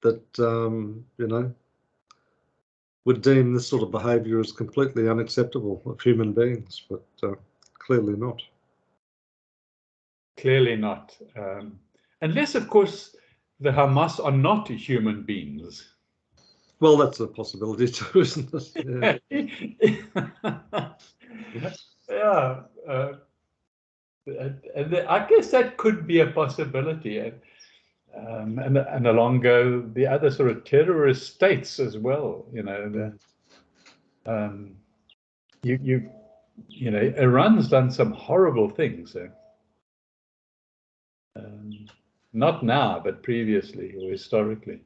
that would deem this sort of behaviour as completely unacceptable of human beings, but clearly not. Clearly not. Unless, of course, the Hamas are not human beings. Well, that's a possibility too, isn't it? Yeah. I guess that could be a possibility. And along go the other sort of terrorist states as well. Iran's done some horrible things. Not now, but previously or historically.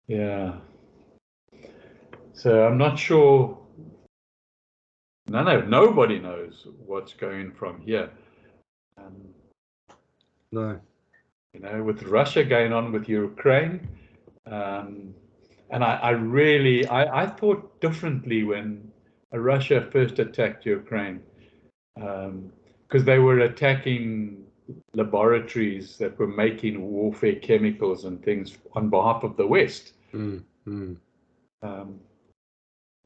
Yeah. So I'm not sure. Nobody knows what's going from here. No. With Russia going on with Ukraine, and I thought differently when Russia first attacked Ukraine, because they were attacking laboratories that were making warfare chemicals and things on behalf of the West.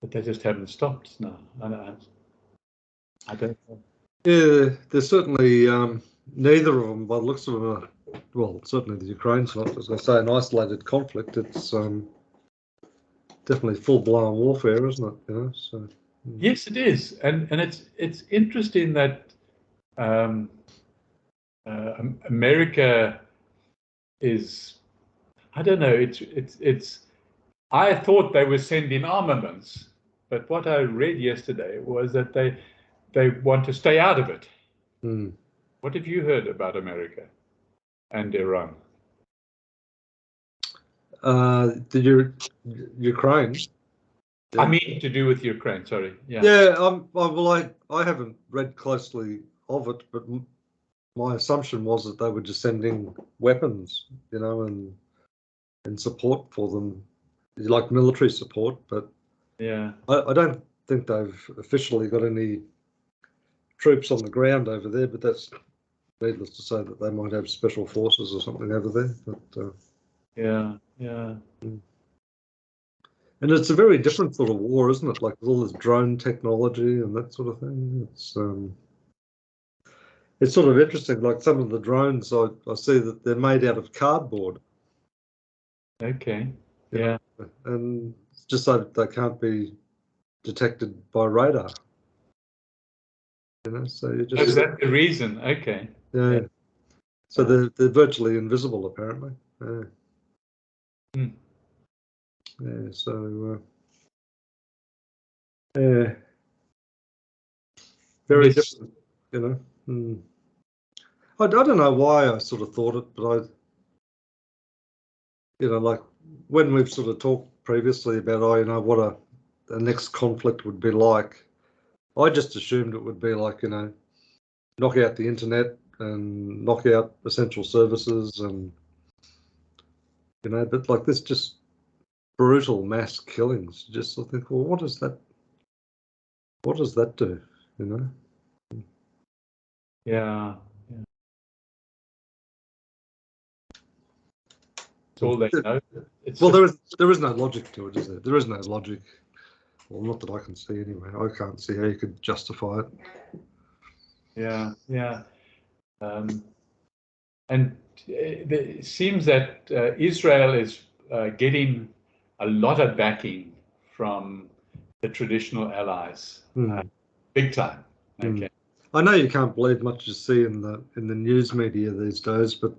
But they just haven't stopped now. I don't know. Yeah, there's certainly neither of them, by the looks of them, are, well, certainly the Ukraine's not, as I say, an isolated conflict. It's definitely full-blown warfare, isn't it? So. Yes, it is, and it's interesting that America is, I don't know, it's. I thought they were sending armaments, but what I read yesterday was that they want to stay out of it. What have you heard about America and Iran? The Ukraine. Yeah. I mean, to do with Ukraine. Sorry. Yeah. Yeah. Well, I haven't read closely of it, but my assumption was that they were just sending weapons, and support for them, like military support. But yeah, I don't think they've officially got any troops on the ground over there. But that's needless to say that they might have special forces or something over there. But yeah. And it's a very different sort of war, isn't it? Like with all this drone technology and that sort of thing. It's sort of interesting. Like some of the drones, I see that they're made out of cardboard. Okay. Yeah. And just so that they can't be detected by radar. So you just. Is that the reason? Okay. Yeah. So they're virtually invisible, apparently. Yeah. So. Yeah. Very different, I don't know why I sort of thought it, but like when we've sort of talked previously about, what a next conflict would be like, I just assumed it would be like, knock out the internet and knock out essential services and, but like this just brutal mass killings. You just sort of think, well, what does that do, Yeah. It's all they know. Well, there is no logic to it, is there? There is no logic. Well, not that I can see anyway. I can't see how you could justify it. Yeah. And it seems that Israel is getting a lot of backing from the traditional allies, big time. Okay. I know you can't believe much you see in the news media these days, but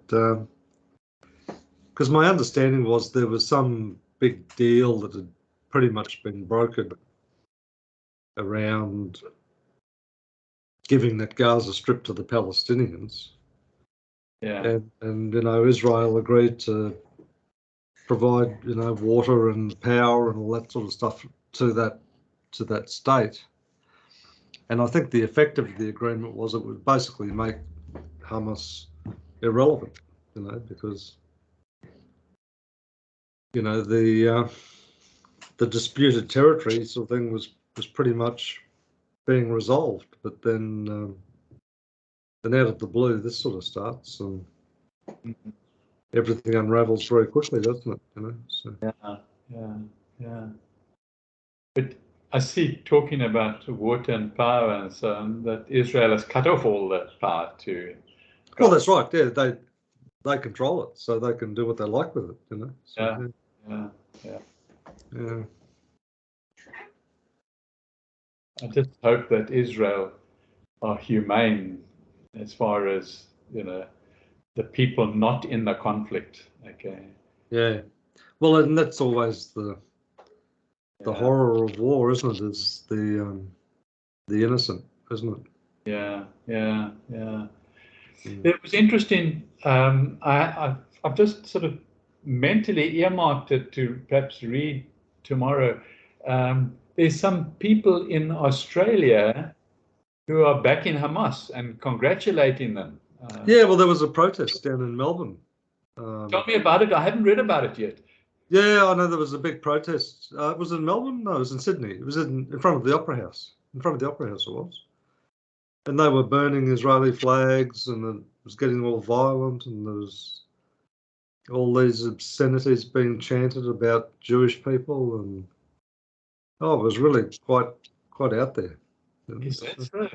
because my understanding was there was some big deal that had pretty much been brokered around giving that Gaza Strip to the Palestinians. Yeah. And Israel agreed to provide water and power and all that sort of stuff to that state. And I think the effect of the agreement was it would basically make Hamas irrelevant, because the disputed territory sort of thing was pretty much being resolved. But then out of the blue, this sort of starts, and everything unravels very quickly, doesn't it? You know. So. Yeah. But I see, talking about water and power and so on, that Israel has cut off all that power to Well, God. that's right. Yeah, they control it, so they can do what they like with it. You know. So, yeah. I just hope that Israel are humane as far as, the people not in the conflict. Okay. Yeah. Well, and that's always the horror of war, isn't it? Is the innocent, isn't it? Yeah. Mm. It was interesting. I've just sort of mentally earmarked it to perhaps read tomorrow. There's some people in Australia who are backing Hamas and congratulating them. Yeah, well, there was a protest down in Melbourne. Tell me about it. I haven't read about it yet. Yeah, I know there was a big protest. Was it in Melbourne? No, it was in Sydney. It was in front of the Opera House. In front of the Opera House it was. And they were burning Israeli flags, and it was getting all violent, and there was all these obscenities being chanted about Jewish people, and it was really quite out there. Is that so?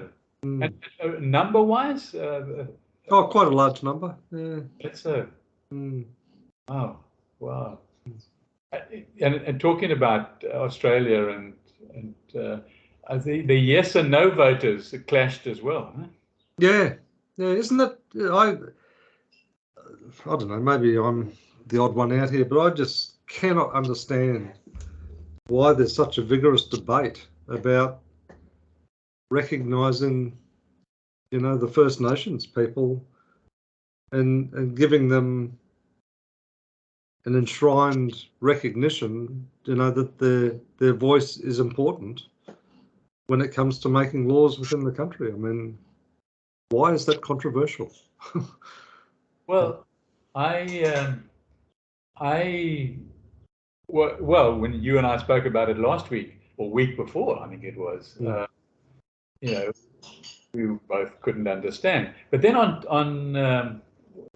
Mm. And number-wise, Quite a large number. Yeah. that's so. Mm. Oh, wow. And talking about Australia and the yes and no voters clashed as well. Huh? Yeah. Isn't that I don't know. Maybe I'm the odd one out here, but I just cannot understand why there's such a vigorous debate about recognising, the First Nations people and giving them an enshrined recognition, that their voice is important when it comes to making laws within the country. I mean, why is that controversial? Well, well, when you and I spoke about it last week or week before, I think it was, we both couldn't understand. But then on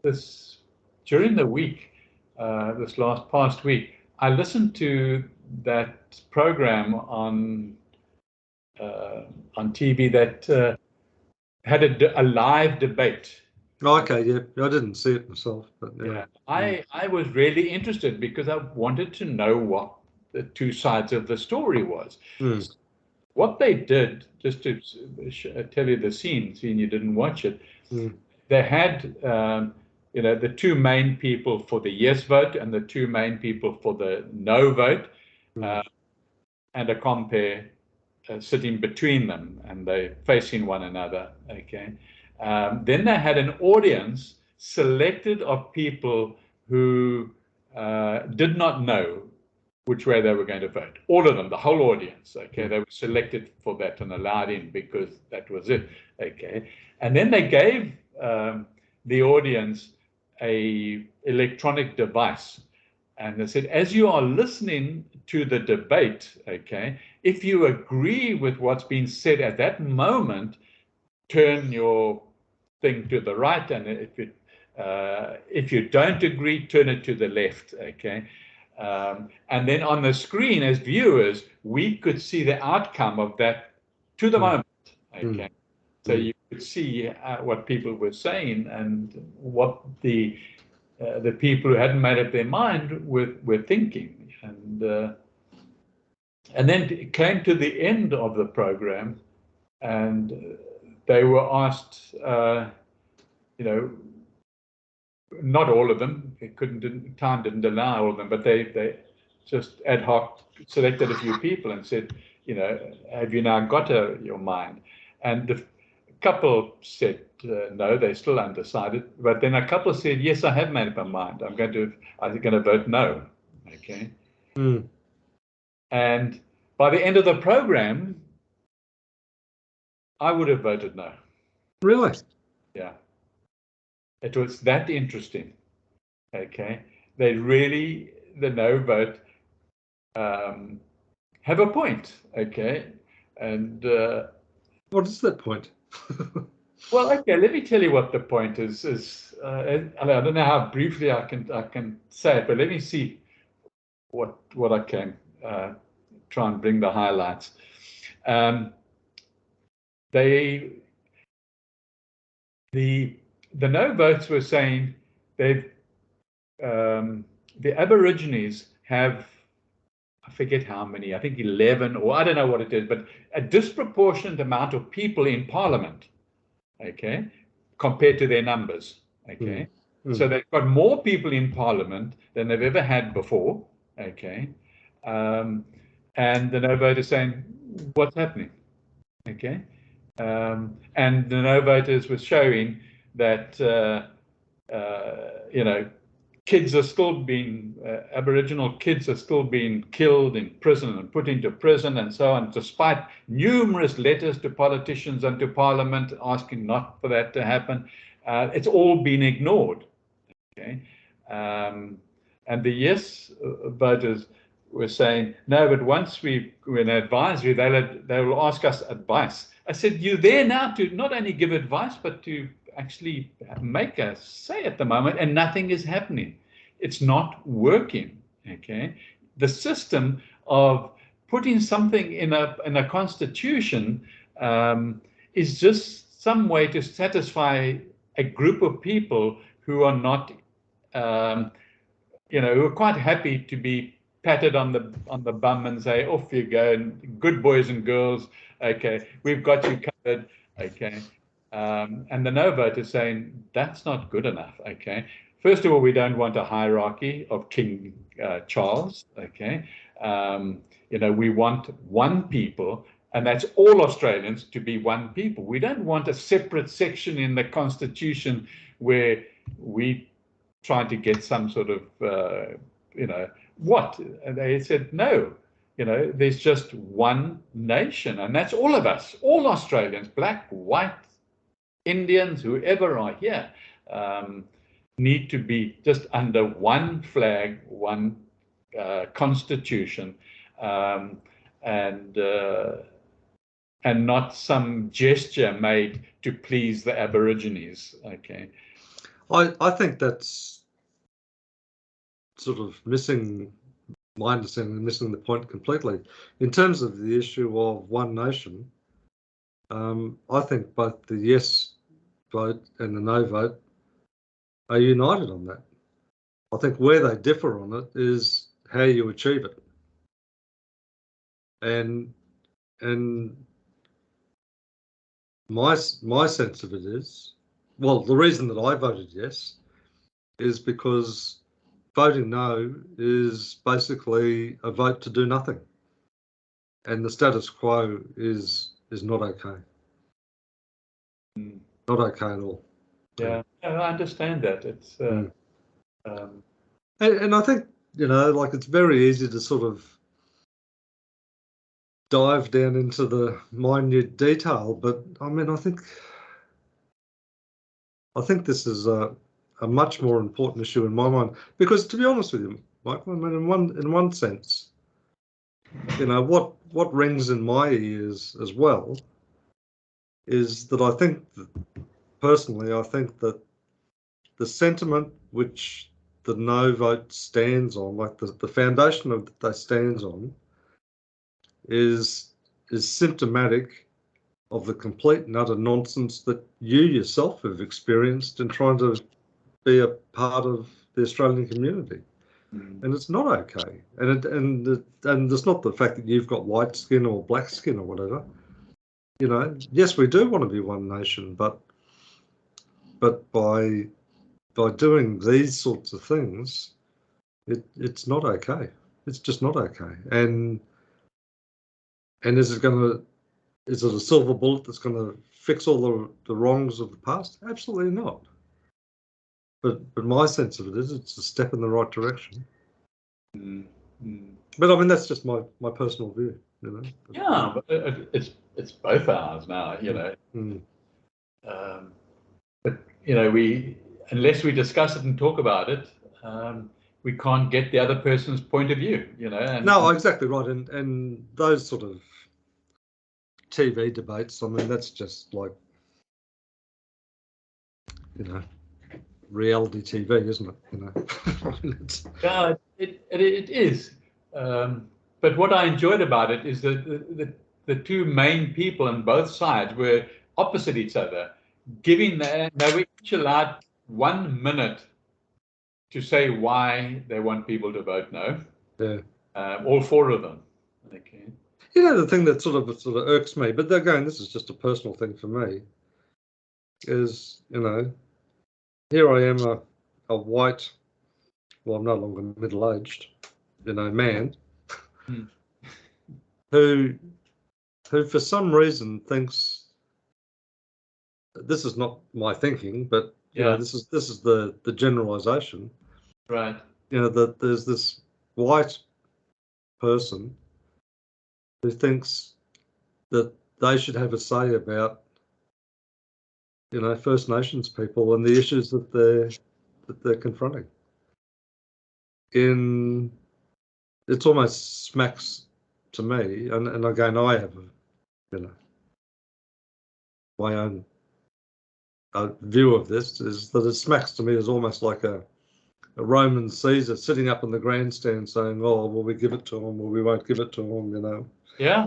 this during the week, this past week, I listened to that program on TV that had a live debate. Okay, yeah, I didn't see it myself, but yeah. I was really interested because I wanted to know what the two sides of the story was. Mm. So what they did, just to tell you the scene, seeing you didn't watch it, they had the two main people for the yes vote and the two main people for the no vote, and a compare sitting between them, and they facing one another. Okay. Then they had an audience selected of people who did not know which way they were going to vote. All of them, the whole audience. Okay, they were selected for that and allowed in because that was it. Okay, and then they gave the audience a electronic device, and they said, as you are listening to the debate, okay, if you agree with what's been said at that moment, turn your thing to the right, and if you don't agree, turn it to the left. Okay. And then on the screen, as viewers, we could see the outcome of that to the moment. Okay. So you could see what people were saying and what the people who hadn't made up their mind were thinking. And then it came to the end of the program, and they were asked, not all of them. Time didn't allow all of them, but they just ad hoc selected a few people and said, have you now got your mind? And the couple said no, they're still undecided. But then a couple said, yes, I have made up my mind. I'm going to vote no. Okay. And by the end of the program, I would have voted no. Really? Yeah. It was that interesting. Okay. They really, the no vote, have a point. Okay. And what is that point? Well, okay. Let me tell you what the point is. I don't know how briefly I can say it, but let me see what I can try and bring the highlights. The no votes were saying they've the Aborigines have, I forget how many, I think 11, or I don't know what it is, but a disproportionate amount of people in Parliament, okay, compared to their numbers, okay. So they've got more people in Parliament than they've ever had before, okay. And the no voters saying, what's happening, okay. And the no voters were showing that, kids are still being, Aboriginal kids are still being killed in prison and put into prison and so on, despite numerous letters to politicians and to Parliament asking not for that to happen. It's all been ignored. Okay, and the yes voters were saying, no, but once we're in advisory, they will ask us advice. I said, you're there now to not only give advice, but to actually make a say at the moment, and nothing is happening. It's not working. Okay, the system of putting something in a constitution is just some way to satisfy a group of people who are not, who are quite happy to be patted on the bum and say, off you go, and good boys and girls, okay, we've got you covered, okay. And the no vote is saying that's not good enough, okay. First of all, we don't want a hierarchy of King Charles, okay. We want one people, and that's all Australians to be one people. We don't want a separate section in the Constitution where we trying to get some sort of, what? And they said, no, there's just one nation, and that's all of us, all Australians, black, white, Indians, whoever are here, need to be just under one flag, one constitution, and not some gesture made to please the Aborigines. Okay. I think that's sort of missing, my understanding, missing the point completely. In terms of the issue of one nation, I think both the yes vote and the no vote are united on that. I think where they differ on it is how you achieve it. And my sense of it is, well, the reason that I voted yes is because voting no is basically a vote to do nothing, and the status quo is not okay. Not okay at all. Yeah, I understand that. It's and I think, like, it's very easy to sort of dive down into the minute detail, but I mean, I think this is a much more important issue in my mind, because, to be honest with you, Michael, I mean, in one sense, what rings in my ears as well is that I think that, personally, I think that the sentiment which the no vote stands on, like the foundation of that stands on, is symptomatic of the complete and utter nonsense that you yourself have experienced in trying to be a part of the Australian community. And it's not okay. And it's not the fact that you've got white skin or black skin or whatever. Yes, we do want to be one nation, but by doing these sorts of things, it's not okay. It's just not okay. And is it a silver bullet that's going to fix all the wrongs of the past? Absolutely not. But my sense of it is it's a step in the right direction. But I mean, that's just my personal view, Yeah, but it's both ours now, but we, unless we discuss it and talk about it, we can't get the other person's point of view, And, no, exactly right. And those sort of TV debates, I mean, that's just like you know, reality TV, isn't it? You know, Yeah, it is. But what I enjoyed about it is that the two main people on both sides were opposite each other, they were each allowed 1 minute to say why they want people to vote no. yeah. All four of them. Okay. You know, the thing that sort of irks me, but again, this is just a personal thing for me, is, you know, here I am, a white, well, I'm no longer middle-aged, you know, man, who for some reason thinks, this is not my thinking, but you know, this is the generalization, right? You know, that there's this white person who thinks that they should have a say about, you know, First Nations people and the issues that they're confronting. It's almost smacks to me, and again, I have, you know, my own view of this, is that it smacks to me as almost like a Roman Caesar sitting up in the grandstand saying, "Oh, well, we give it to him, or we won't give it to him," you know. Yeah.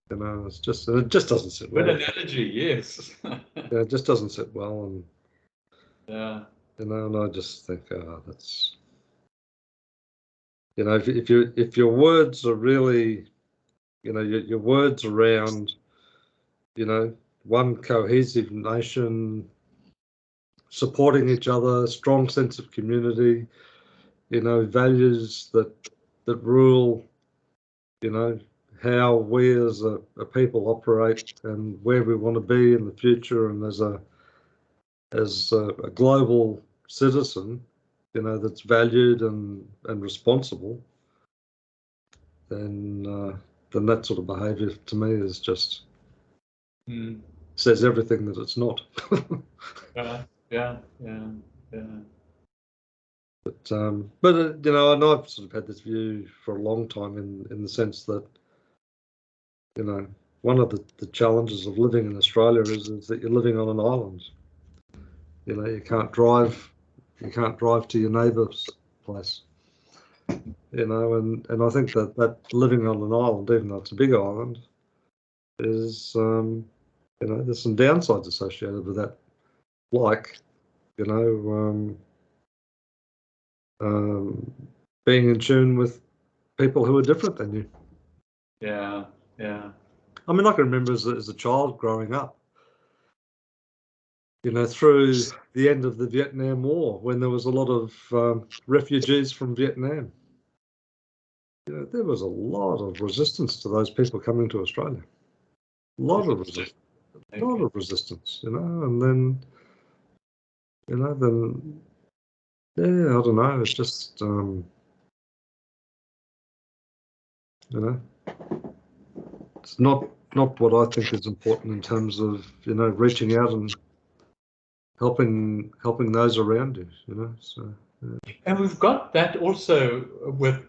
You know, it just doesn't sit well. Good analogy, yes. Yeah, it just doesn't sit well, and yeah, you know, and I just think, that's, you know, if your words are really, you know, your words around, you know, one cohesive nation, supporting each other, strong sense of community, you know, values that rule, you know, how we as a people operate and where we want to be in the future, and as a global citizen, you know, that's valued and responsible, then that sort of behaviour to me is just says everything that it's not. yeah. But you know, and I've sort of had this view for a long time in the sense that, you know, one of the challenges of living in Australia is that you're living on an island. You know, you can't drive to your neighbour's place. You know, and I think that living on an island, even though it's a big island, is, you know, there's some downsides associated with that, like, you know, being in tune with people who are different than you. Yeah. I mean, I can remember as a child growing up, you know, through the end of the Vietnam War, when there was a lot of refugees from Vietnam. You know, there was a lot of resistance to those people coming to Australia. A lot of resistance. A lot of resistance, you know, and then, you know, yeah, I don't know, it's just, you know, it's not what I think is important in terms of, you know, reaching out and helping those around you, you know. So yeah. And we've got that also with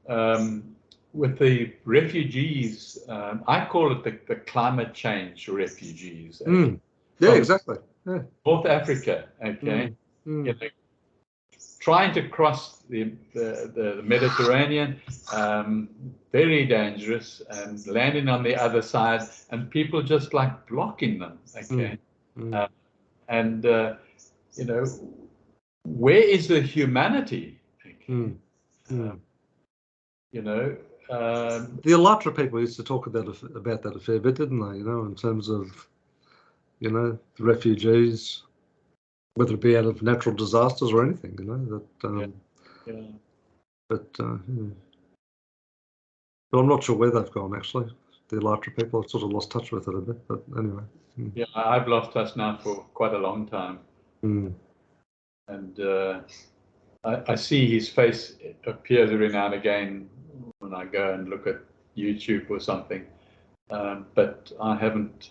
the refugees. I call it the climate change refugees. Yeah, exactly. Yeah. North Africa, okay. You know, trying to cross the Mediterranean, very dangerous, and landing on the other side, and people just like blocking them, okay. And you know, where is the humanity? Okay? You know, the Alatra people used to talk about that a fair bit, didn't they? You know, in terms of, you know, the refugees, whether it be out of natural disasters or anything, you know, that. But I'm not sure where they've gone actually. The Alatra people, I've sort of lost touch with it a bit. But anyway. Yeah, I've lost touch now for quite a long time. And I see his face appears every now and again when I go and look at YouTube or something, but I haven't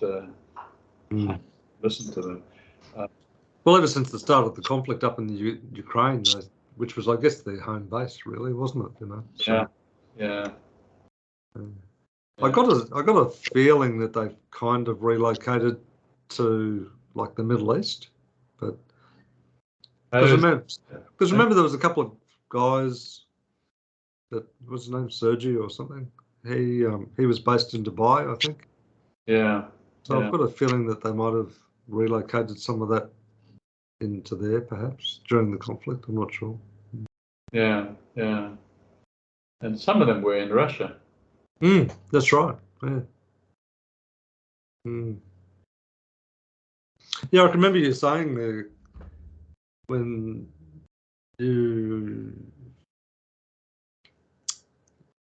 listened to them. Well, ever since the start of the conflict up in the Ukraine, which was, I guess, their home base, really, wasn't it? You know. So, yeah. I got a feeling that they've kind of relocated to like the Middle East, but Uh, because remember there was a couple of guys that was his name Sergi or something. He was based in Dubai, I think. yeah. So Yeah. I've got a feeling that they might have relocated some of that into there, perhaps during the conflict. I'm not sure. Yeah. Yeah. And some of them were in Russia. That's right. Yeah. Yeah, I can remember you saying there when there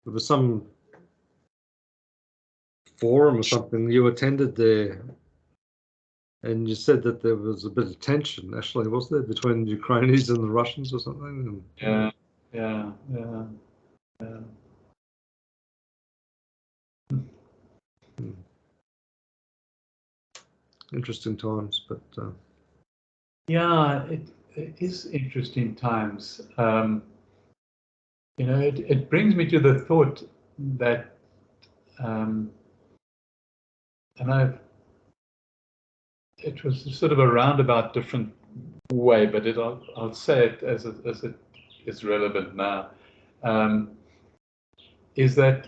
was some forum or something you attended there, and you said that there was a bit of tension, actually, was there, between the Ukrainians and the Russians or something? Yeah. Yeah. Yeah. Yeah. Interesting times, but Yeah, it is interesting times. It brings me to the thought that, and it was sort of a roundabout different way, but I'll say it as it is relevant now. Is that,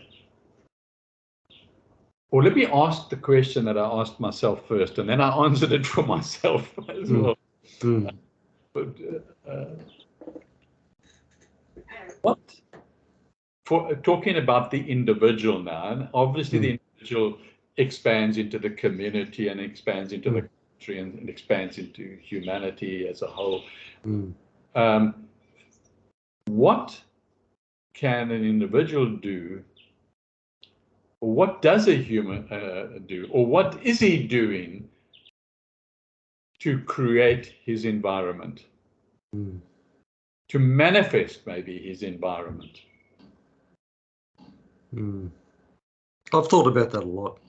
or let me ask the question that I asked myself first, and then I answered it for myself as well. But what, for talking about the individual now, and obviously the individual expands into the community and expands into the country and expands into humanity as a whole. What can an individual do, or what does a human do, or what is he doing to create his environment, to manifest maybe his environment? I've thought about that a lot.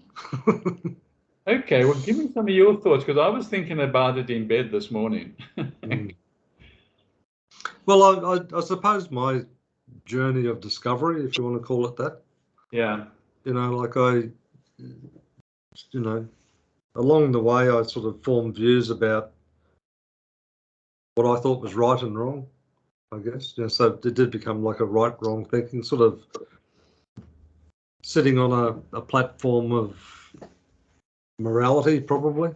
Okay, well, give me some of your thoughts, because I was thinking about it in bed this morning. Well, I suppose my journey of discovery, if you want to call it that. Yeah. Like along the way, I sort of formed views about what I thought was right and wrong, I guess. So it did become like a right-wrong thinking, sort of sitting on a platform of morality, probably.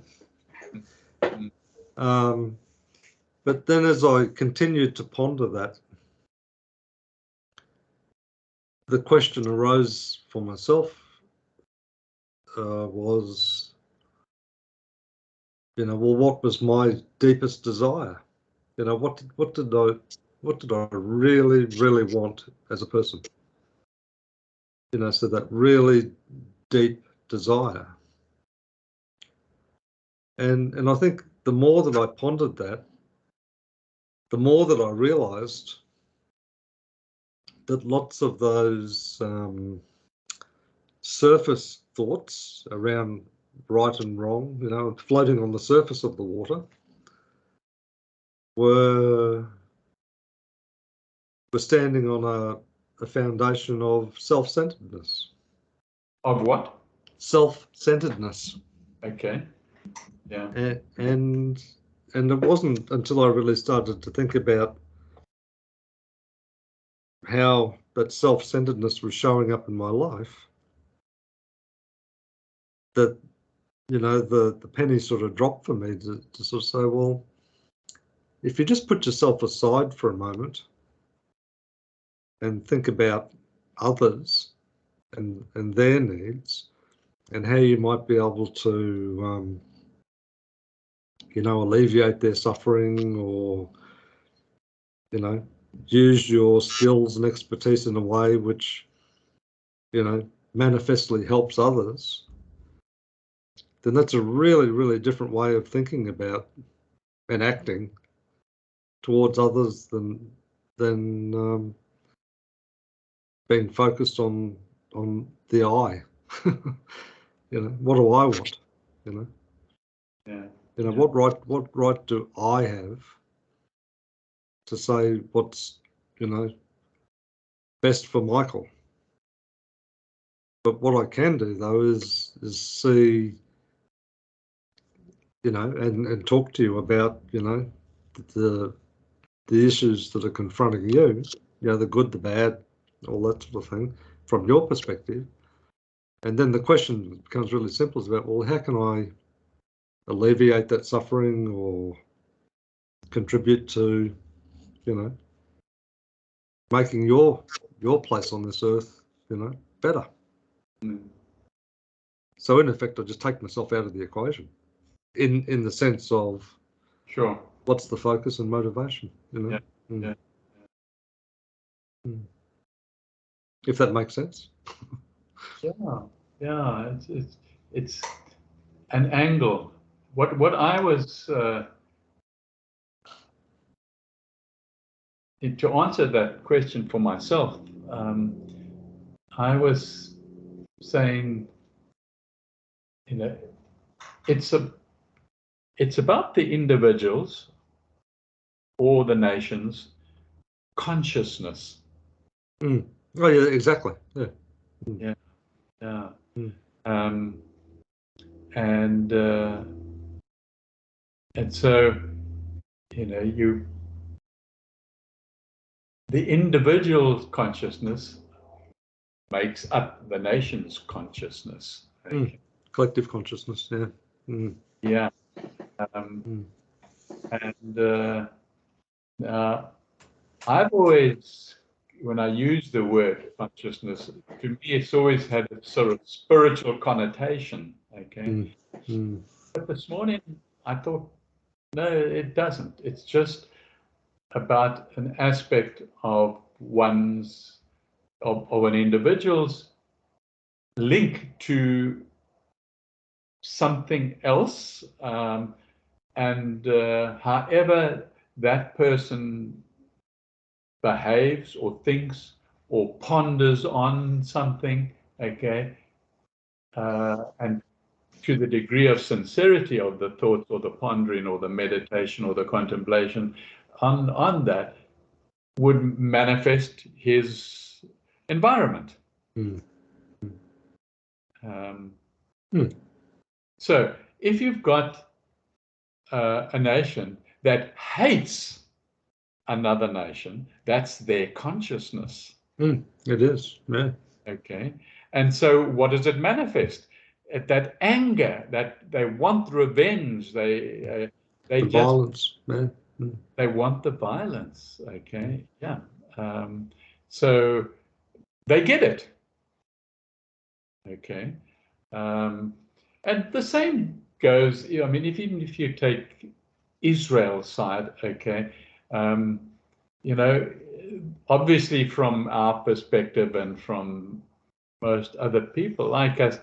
But then as I continued to ponder that, the question arose for myself was, well, what was my deepest desire? What did I really, really want as a person? So that really deep desire. And I think the more that I pondered that, the more that I realized that lots of those surface thoughts around right and wrong, floating on the surface of the water, were standing on a foundation of self-centeredness. Of what? Self-centeredness. Okay. Yeah. And it wasn't until I really started to think about how that self-centeredness was showing up in my life that, the penny sort of dropped for me to sort of say, well, if you just put yourself aside for a moment and think about others and their needs and how you might be able to, alleviate their suffering or, use your skills and expertise in a way which, manifestly helps others, then that's a really, really different way of thinking about and acting towards others than being focused on the I. What do I want? Yeah. What right do I have to say what's best for Michael? But what I can do though is see you know, and talk to you about, you know, the issues that are confronting you, you know, the good, the bad, all that sort of thing, from your perspective. And then the question becomes really simple, is about, well, how can I alleviate that suffering or contribute to, you know, making your place on this earth, you know, better. So in effect, I just take myself out of the equation, in the sense of, Sure, what's the focus and motivation, you know? Yeah. If that makes sense. Yeah. It's an angle. What I was to answer that question for myself, I was saying, you know, it's about the individuals or the nation's consciousness. Oh yeah, exactly. Yeah. Yeah. Mm. And so, you know, the individual's consciousness makes up the nation's consciousness. Collective consciousness, yeah. Yeah. I've always, when I use the word consciousness, to me it's always had a sort of spiritual connotation. Okay. But this morning I thought, no, it doesn't. It's just about an aspect of an individual's link to something else, and however that person behaves or thinks or ponders on something, okay, and to the degree of sincerity of the thoughts or the pondering or the meditation or the contemplation on that would manifest his environment. So if you've got a nation that hates another nation, that's their consciousness. It is, yeah. Okay. And so what does it manifest? That anger, that they want revenge, they the just violence, man. They want the violence. Okay. Yeah. So they get it. Okay. And the same goes, I mean, even if you take Israel's side, okay, you know, obviously from our perspective and from most other people like us,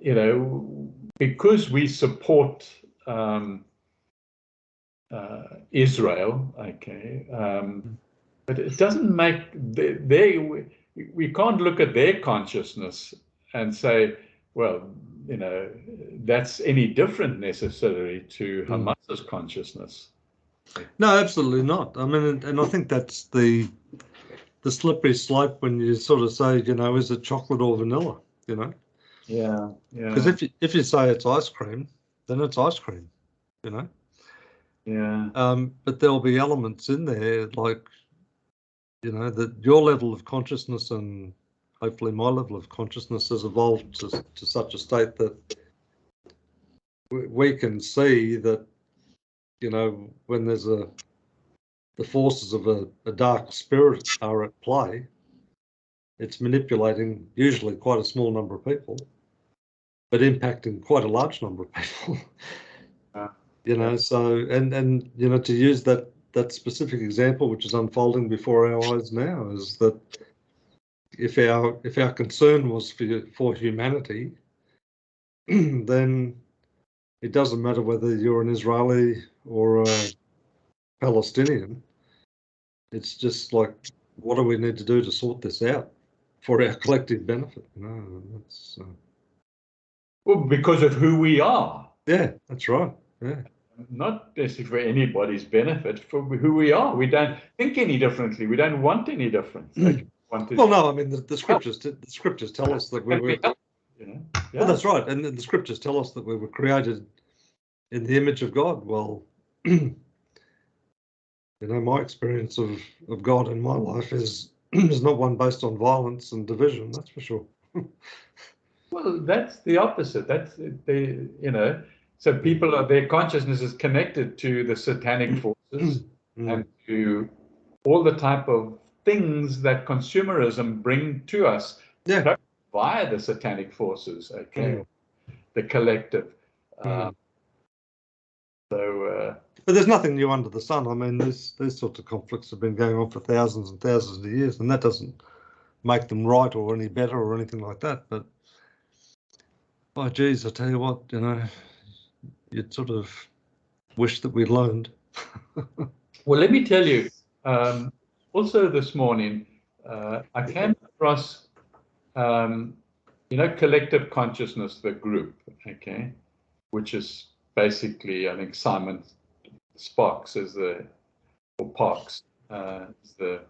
you know, because we support Israel, okay, but it doesn't make we can't look at their consciousness and say, well, you know, that's any different necessarily to Hamas's consciousness. No, absolutely not. I mean, and I think that's the slippery slope when you sort of say, you know, is it chocolate or vanilla, you know? Yeah. Because if you say it's ice cream, then it's ice cream, you know? Yeah. But there'll be elements in there like, you know, that your level of consciousness and hopefully my level of consciousness has evolved to such a state that we can see that, you know, when there's the forces of a dark spirit are at play, it's manipulating usually quite a small number of people, but impacting quite a large number of people. You know, so and you know, to use that specific example which is unfolding before our eyes now, is that if our concern was for humanity, then it doesn't matter whether you're an Israeli or a Palestinian. It's just like, what do we need to do to sort this out for our collective benefit? No, that's Well, because of who we are. Yeah, that's right. Yeah. Not necessarily for anybody's benefit, for who we are. We don't think any differently. We don't want any difference. Well, no, I mean the scriptures tell us that we were. You know? Well, that's right, and the scriptures tell us that we were created in the image of God. Well, my experience of God in my life is not one based on violence and division, that's for sure. Well, that's the opposite. That's so people their consciousness is connected to the satanic forces and to all the type of things that consumerism bring to us. Yeah. Via the satanic forces, okay, the collective. But there's nothing new under the sun. I mean, these sorts of conflicts have been going on for thousands and thousands of years, and that doesn't make them right or any better or anything like that. But by geez, I tell you what, you'd sort of wish that we'd learned. Well, let me tell you, also this morning, I came across, collective consciousness, the group, okay, which is basically, I think Simon Sparks is or Parks is the.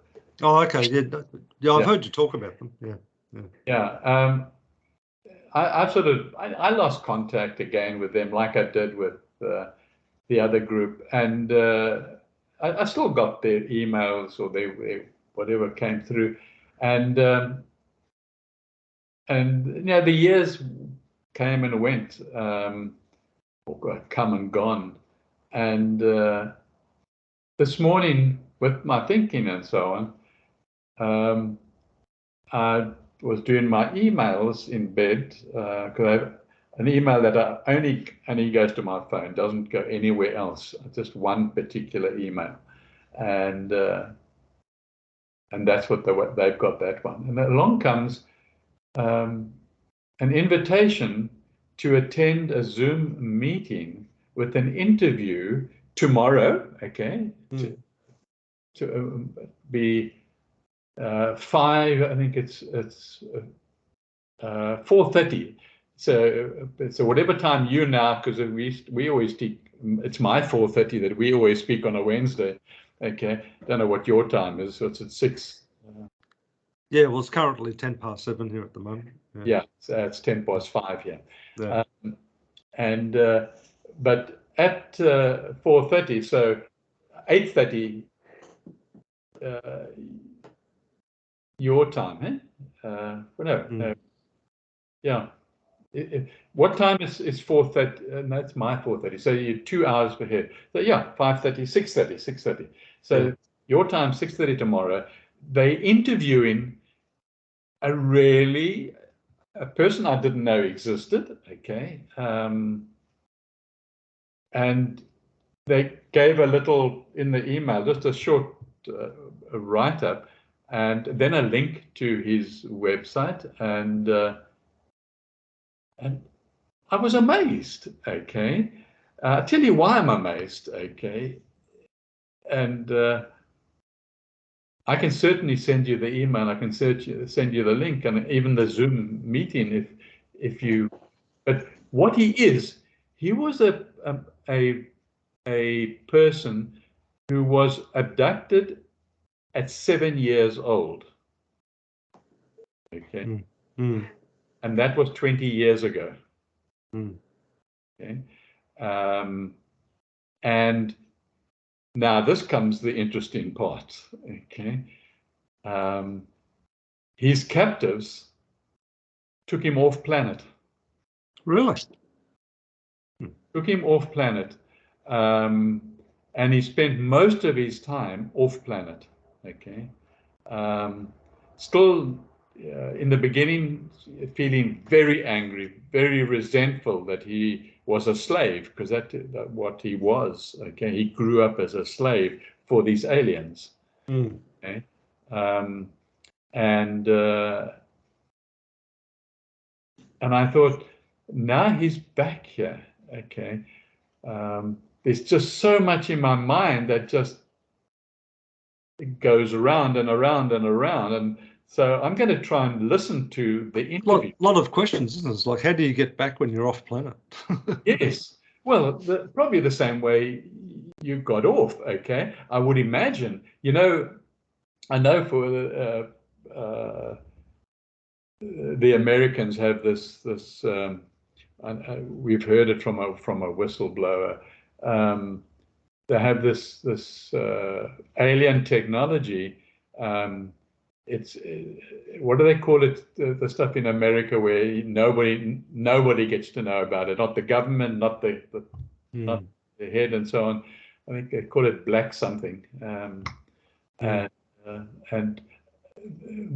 Oh, okay. Yeah, I've heard you talk about them. Yeah. I lost contact again with them, like I did with the other group, and I still got their emails or their whatever came through, and the years came and went, or come and gone, and this morning with my thinking and so on, I was doing my emails in bed because I have an email that only goes to my phone, doesn't go anywhere else. Just one particular email, and that's what they've got, that one. And along comes an invitation to attend a Zoom meeting with an interview tomorrow. Okay, to be 5. I think it's 4:30. So whatever time you now, because we always speak. It's my 4:30 that we always speak on a Wednesday. Okay, don't know what your time is. So it's at 6. Yeah, well, it's currently 7:10 here at the moment. Yeah, so it's 5:10 here. Yeah. But at 4:30, so 8:30 your time, no. Yeah. What time is 4:30? That's my 4:30. So you're 2 hours ahead. So yeah, 5:30, 6:30. So your time, 6:30 tomorrow. They interviewing a person I didn't know existed. Okay, and they gave a little in the email, just a short write-up, and then a link to his website, and I was amazed. Okay, I'll tell you why I'm amazed. Okay, and I can certainly send you the email. I can send you the link and even the Zoom meeting if you. But what he was a person who was abducted at 7 years old. Okay, and that was 20 years ago. Okay, and now this comes the interesting part. Okay, his captives took him off planet. Really? Took him off planet, and he spent most of his time off planet. Okay, still in the beginning feeling very angry, very resentful that he was a slave, because that's what he was. Okay, he grew up as a slave for these aliens. Okay, and I thought, now he's back here. Okay, there's just so much in my mind that just goes around and around and around, and so I'm going to try and listen to the interview. A lot of questions, isn't it? It's like, how do you get back when you're off planet? Yes, well, probably the same way you got off. Okay, I would imagine. I know for the Americans have this we've heard it from a whistleblower. They have this alien technology. It's what do they call it? The stuff in America where nobody gets to know about it. Not the government, not not the head, and so on. I think they call it black something. And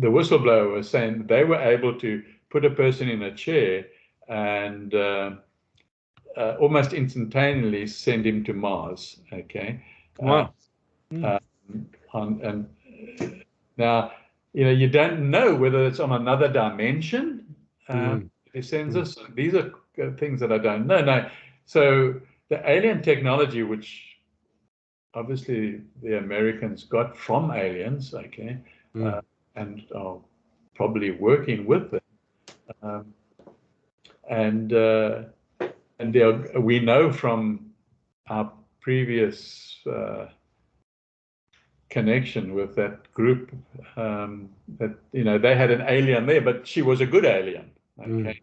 the whistleblower was saying they were able to put a person in a chair and almost instantaneously send him to Mars. Okay. Wow. And now, you don't know whether it's on another dimension. It sends us. These are things that I don't know. Now, so the alien technology, which obviously the Americans got from aliens, okay, and are probably working with them, and we know from our previous connection with that group that they had an alien there, but she was a good alien, okay.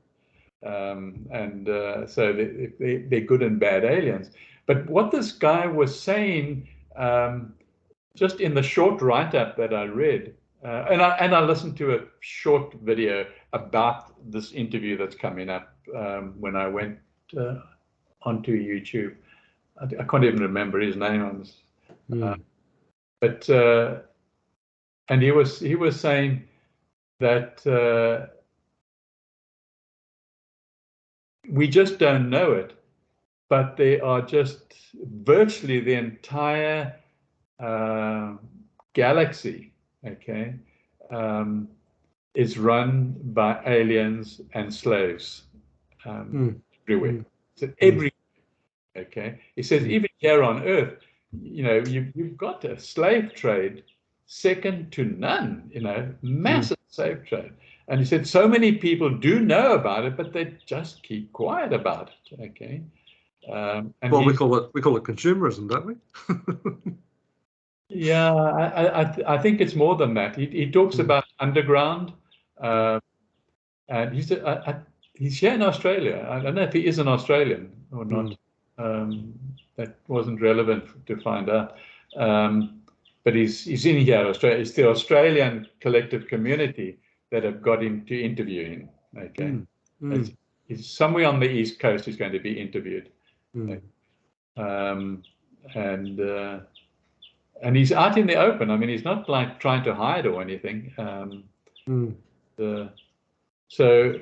So they're good and bad aliens. But what this guy was saying, just in the short write-up that I read, and I listened to a short video about this interview that's coming up when I went onto YouTube. I can't even remember his name. But and he was saying that we just don't know it, but they are just virtually the entire galaxy, okay, is run by aliens and slaves everywhere. So everywhere, okay. He says even here on Earth, you've got a slave trade second to none, massive slave trade. And he said so many people do know about it, but they just keep quiet about it, okay. And well, we call it consumerism, don't we? Yeah, I think it's more than that. He talks about underground, and he's here in Australia. I don't know if he is an Australian or not. That wasn't relevant to find out. But he's in here, Australia. It's the Australian collective community that have got him to interview him. Okay, he's somewhere on the East Coast. He's going to be interviewed, and he's out in the open. I mean, he's not like trying to hide or anything. So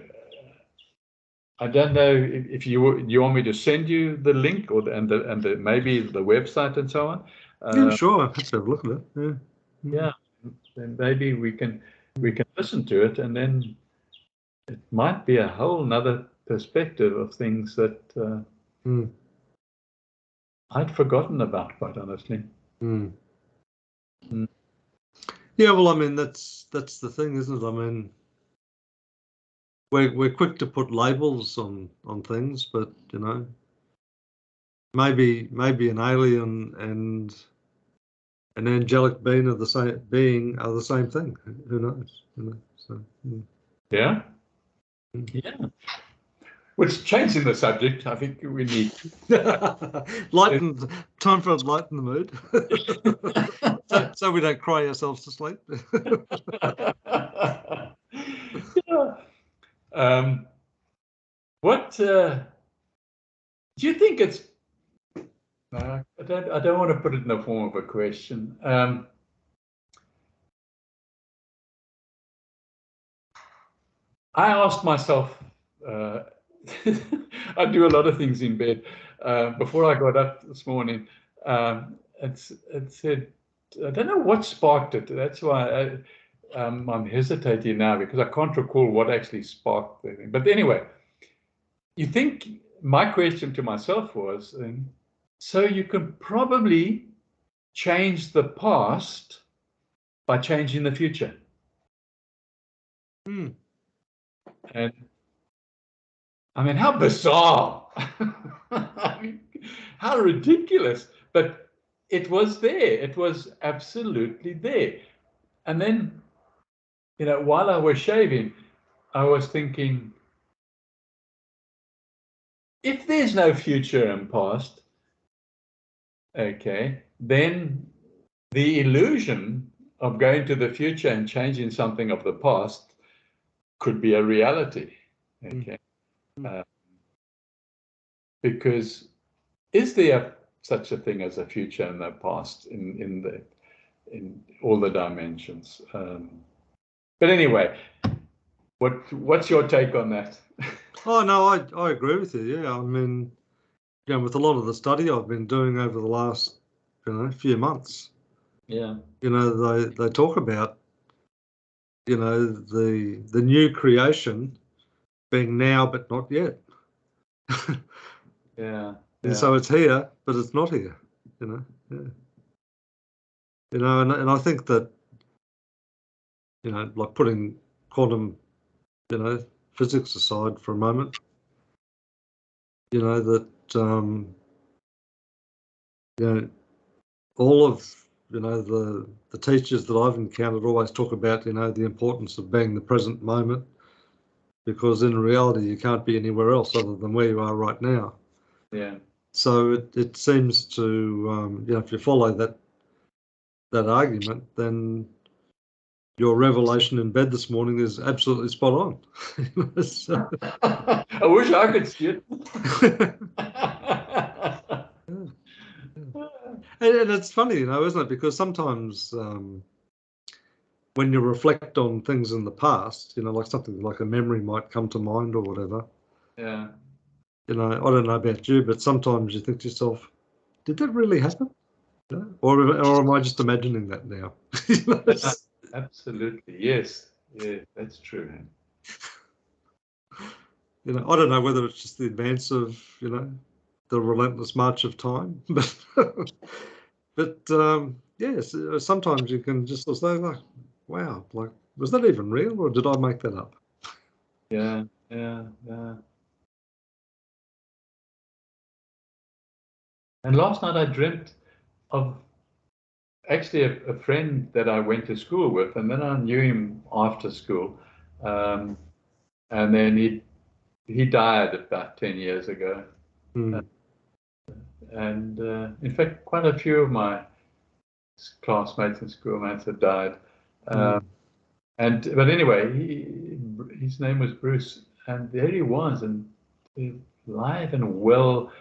I don't know if you want me to send you the link or maybe the website and so on. Yeah, sure. Let's have a look at it. Yeah, then maybe we can listen to it, and then it might be a whole nother perspective of things that I'd forgotten about, quite honestly. Yeah, well, I mean, that's the thing, isn't it? I mean, we're quick to put labels on things, but maybe an alien and an angelic being are the same thing. Who knows? So yeah. Which, changing the subject, I think we need time for lighten the mood, so we don't cry ourselves to sleep. What do you think it's? I don't want to put it in the form of a question. I asked myself. I do a lot of things in bed. Before I got up this morning, it said, I don't know what sparked it. That's why I'm hesitating now, because I can't recall what actually sparked the thing. But anyway, you think my question to myself was, so you can probably change the past by changing the future. And I mean, how bizarre. I mean, how ridiculous. But it was there. It was absolutely there. And then, while I was shaving, I was thinking, if there's no future and past, okay, then the illusion of going to the future and changing something of the past could be a reality. Okay. Because is there such a thing as a future and a past in all the dimensions? But anyway, what's your take on that? Oh no, I agree with you. Yeah, I mean, with a lot of the study I've been doing over the last few months, Yeah. They talk about the new creation being now but not yet. Yeah. And Yeah. so it's here, but it's not here. Yeah. And I think that like putting quantum physics aside for a moment, that all of the teachers that I've encountered always talk about the importance of being the present moment, because in reality you can't be anywhere else other than where you are right now. Yeah. So it seems to if you follow that argument, then your revelation in bed this morning is absolutely spot on. So, I wish I could see it. and it's funny, isn't it? Because sometimes when you reflect on things in the past, like something like a memory might come to mind or whatever. Yeah. I don't know about you, but sometimes you think to yourself, did that really happen? Or am I just imagining that now? Absolutely. Yes. Yeah, that's true. I don't know whether it's just the advance of, the relentless march of time, but yes, sometimes you can just say like, wow, like, was that even real or did I make that up? Yeah. Yeah. Yeah. And last night I dreamt of actually a friend that I went to school with, and then I knew him after school. And then he died about 10 years ago. Mm. And in fact, quite a few of my classmates and schoolmates have died. But anyway, his name was Bruce, and there he was, and alive and well.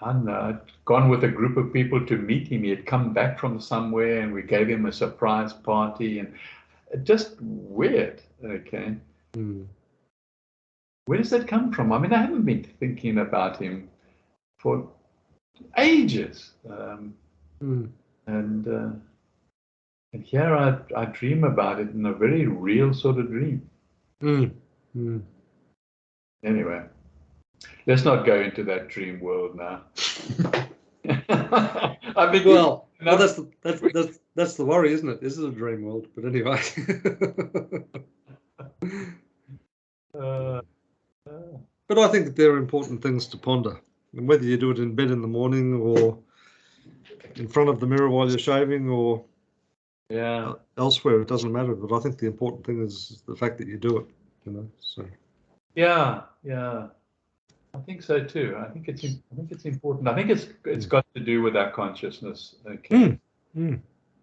I don't know, I'd gone with a group of people to meet him. He had come back from somewhere, and we gave him a surprise party, and just weird. Okay. Mm. Where does that come from? I mean, I haven't been thinking about him for ages. And here I dream about it in a very real sort of dream. Anyway, let's not go into that dream world now. I think well, that's the worry, isn't it? This is a dream world, but anyway. But I think that they're important things to ponder, and whether you do it in bed in the morning or in front of the mirror while you're shaving or elsewhere, it doesn't matter. But I think the important thing is the fact that you do it. So. Yeah. I think so too. I think it's important. I think it's got to do with our consciousness. Okay.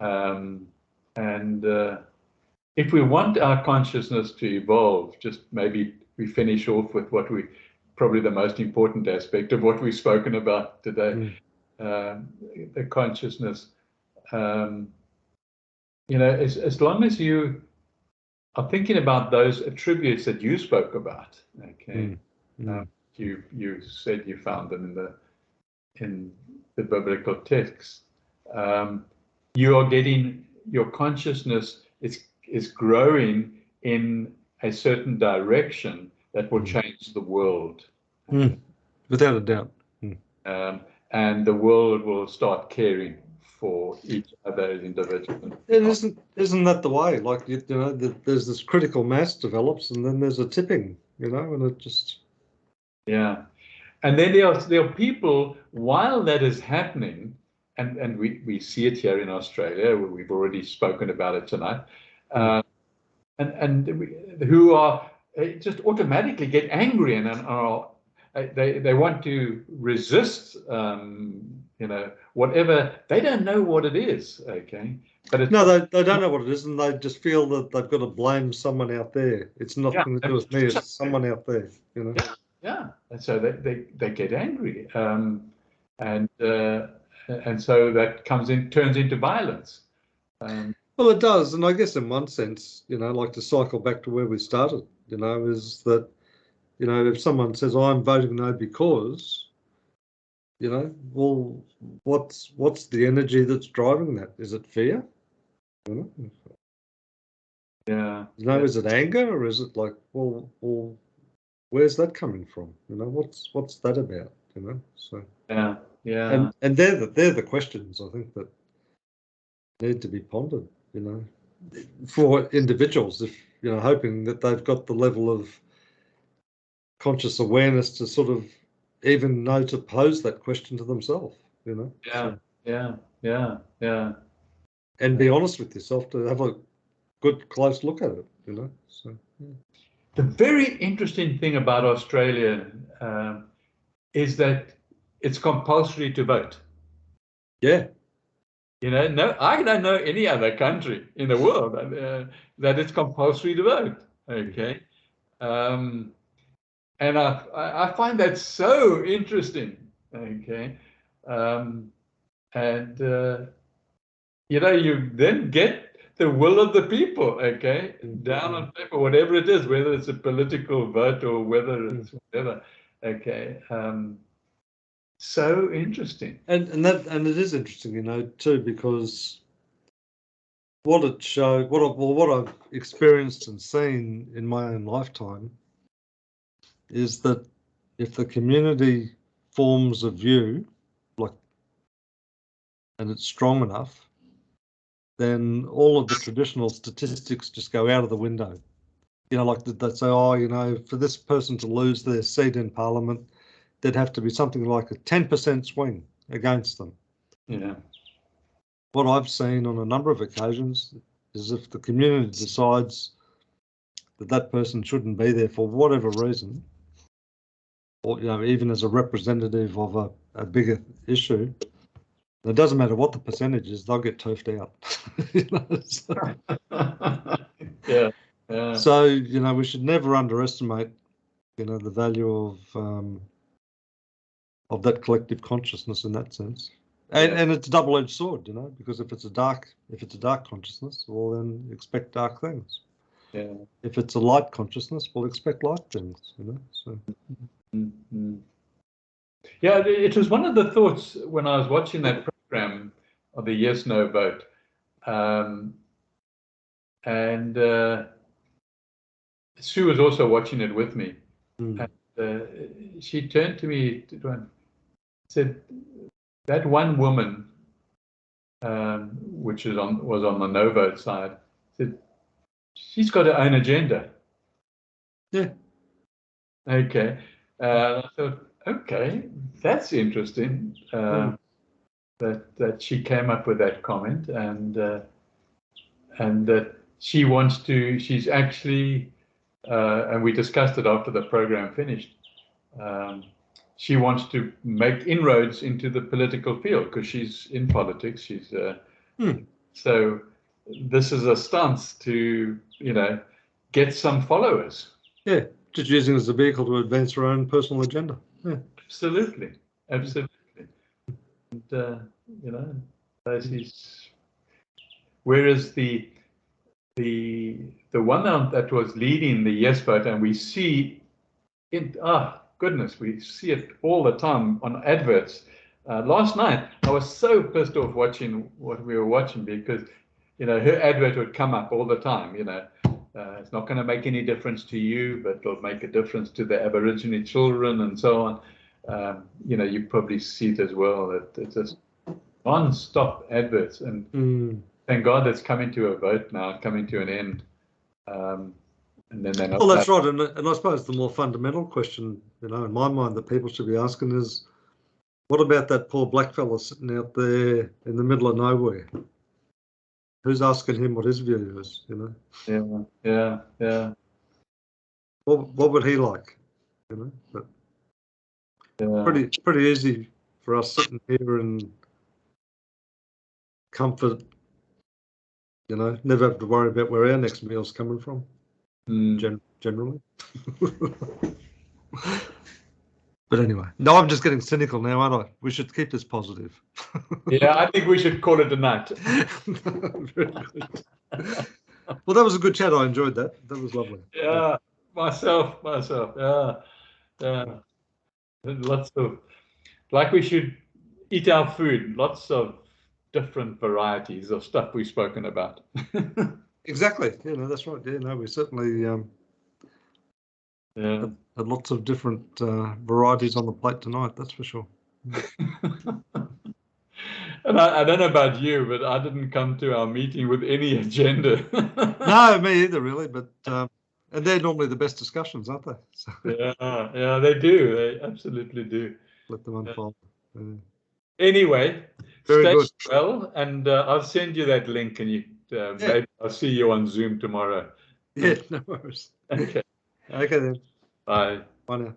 And if we want our consciousness to evolve, just maybe we finish off with probably the most important aspect of what we've spoken about today, the consciousness. As long as you are thinking about those attributes that you spoke about, okay. You said you found them in the biblical text. You are getting your consciousness is growing in a certain direction that will change the world. Without a doubt. And the world will start caring for each other as individuals. And isn't that the way? Like there's this critical mass develops, and then there's a tipping, and it just. Yeah, and then there are people while that is happening, and we see it here in Australia. We've already spoken about it tonight, and who are just automatically get angry and are they want to resist, whatever. They don't know what it is, okay? But it's, no, they don't know what it is, and they just feel that they've got to blame someone out there. It's nothing to do with me. It's someone out there, Yeah, and so they get angry, and so that turns into violence. Well, it does, and I guess in one sense, like to cycle back to where we started, is that, if someone says, I'm voting no because, well, what's the energy that's driving that? Is it fear? Yeah. Is it anger, or is it like, well, where's that coming from? What's that about? So yeah. And they're the questions I think that need to be pondered, for individuals, if hoping that they've got the level of conscious awareness to sort of even know to pose that question to themselves, Yeah, yeah. And be honest with yourself to have a good close look at it, So yeah. The very interesting thing about Australia is that it's compulsory to vote. Yeah. No, I don't know any other country in the world that it's compulsory to vote. Okay, and I find that so interesting. Okay, and you then get the will of the people. Okay, down on paper, whatever it is, whether it's a political vote or whether it's whatever. Okay. So interesting. And it is interesting, too, because what it showed, what I've experienced and seen in my own lifetime is that if the community forms a view, and it's strong enough, then all of the traditional statistics just go out of the window. Like they say, for this person to lose their seat in Parliament, there'd have to be something like a 10% swing against them. Yeah. What I've seen on a number of occasions is if the community decides that person shouldn't be there for whatever reason, or even as a representative of a bigger issue, it doesn't matter what the percentage is, they'll get turfed out. Yeah. So we should never underestimate the value of that collective consciousness in that sense. And it's a double-edged sword, because if it's a dark consciousness, well, then expect dark things. Yeah. If it's a light consciousness, we'll expect light things, So. Mm-hmm. Yeah, it was one of the thoughts when I was watching that program of the yes/no vote, and Sue was also watching it with me, and she turned to me and said, "That one woman, which was on the no vote side, said she's got her own agenda." Yeah. Okay. I thought, okay, that's interesting. That she came up with that comment, and that she wants to. She's actually, and we discussed it after the program finished. She wants to make inroads into the political field because she's in politics. She's so. This is a stance to get some followers. Yeah, just using it as a vehicle to advance her own personal agenda. Yeah. Absolutely. And whereas the one that was leading the yes vote, and we see it. Goodness, we see it all the time on adverts. Last night, I was so pissed off watching what we were watching because, her advert would come up all the time. It's not going to make any difference to you, but it'll make a difference to the Aboriginal children and so on. You probably see it as well, that it's just non-stop adverts. And thank God it's coming to a vote now, coming to an end. And then they're not. Well, that's right. And I suppose the more fundamental question, in my mind, that people should be asking is, what about that poor black fella sitting out there in the middle of nowhere? Who's asking him what his view is, Yeah. What would he like, But Pretty easy for us sitting here in comfort, you know, never have to worry about where our next meal's coming from, generally. But anyway, no, I'm just getting cynical now, aren't I? We should keep this positive. Yeah, I think we should call it a night. Very good. Well, that was a good chat. I enjoyed that. That was lovely. Yeah, myself. Yeah. Lots of, like, we should eat our food. Lots of different varieties of stuff we've spoken about. Exactly. Yeah, no, that's right. Yeah, no, we certainly had lots of different varieties on the plate tonight. That's for sure. And I don't know about you, but I didn't come to our meeting with any agenda. No, me either, really. But and they're normally the best discussions, aren't they? So Yeah, they do. They absolutely do. let them unfold. Anyway, Very stay good. well, and I'll send you that link, and you maybe I'll see you on Zoom tomorrow. Yeah, no worries. Okay. Okay then. Bye. Bye now.